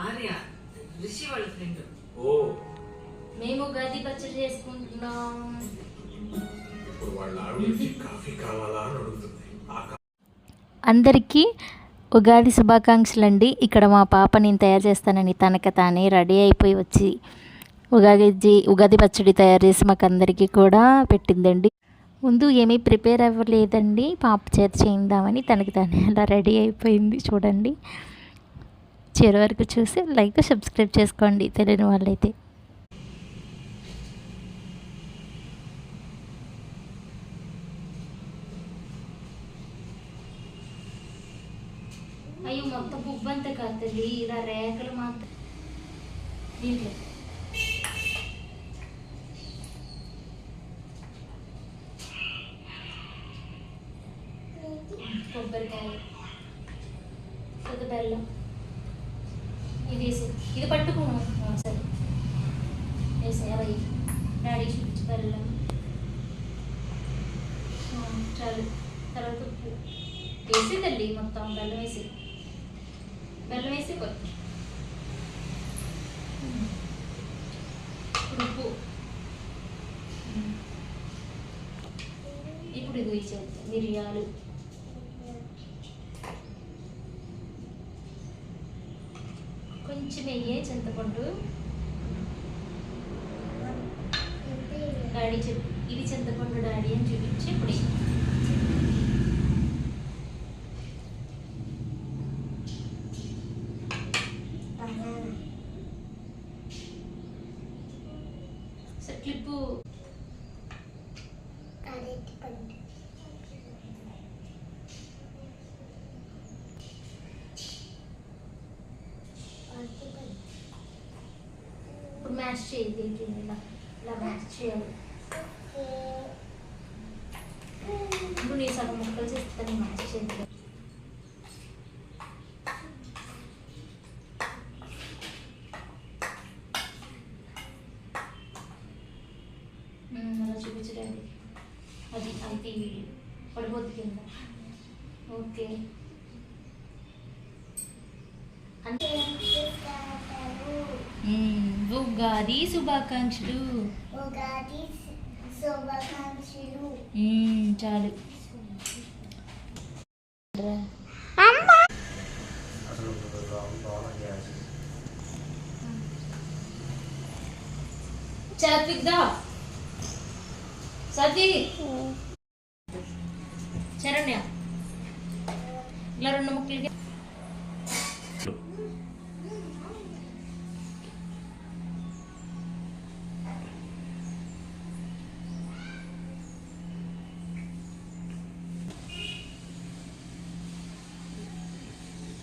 ఆర్య రిషి వాళ్ళ ఫ్రెండ్. ఓ మేము గది పచ్చడి చేసుకుంటున్నాం. ఇప్పుడు వాళ్ళ ఆవిడకి కాఫీ కావాలా అని అడుగుతుంది. అందరికీ ఉగాది శుభాకాంక్షలు అండి. ఇక్కడ మా పాప నేను తయారు చేస్తానని తనకి తానే రెడీ అయిపోయి వచ్చి ఉగాది పచ్చడి తయారు చేసి మాకు అందరికీ కూడా పెట్టిందండి. ముందు ఏమీ ప్రిపేర్ అవ్వలేదండి, పాప చేత చేయిందామని తనకి తానే అలా రెడీ అయిపోయింది. చూడండి, చివరి వరకు చూసి లైక్ సబ్స్క్రైబ్ చేసుకోండి తెలియని వాళ్ళైతే. అయ్యో మొత్తం బుబ్బంతా కాదు తల్లి, ఇలా రేఖలు మాత్రం దీంట్లో కొబ్బరికాయ, బెల్లం ఇది వేసి ఇది పట్టుకోను సరే వేసి అవి డాడీ చూపించి బెల్లం చాలు. తర్వాత ఉప్పు వేసి తల్లి మొత్తం బెల్లం వేసి ఉప్పు. ఇప్పుడు ఇది వేసేద్దాం మిరియాలు, కొంచెం వెయ్యి చింతపండు. డాడీ చెప్పి ఇది చింతపండు డాడీ అని చూపించి ఇప్పుడు క్లిప్పు ఇప్పుడు మ్యాష్ చేయాలి. ఇలా మ్యాష్ చేయాలి. ఇప్పుడు నేను సగం ముక్కలు చేస్తాను మ్యాష్ చేయాలి. అలా చూపించడండి, అది అయితే పడిపోద్ది కింద. ఓకే అంటే ఉగాది శుభాకాంక్షలు. చాలు. చాపిద్దా సతీ శరణ్య ఇలా 2 ముక్కలకి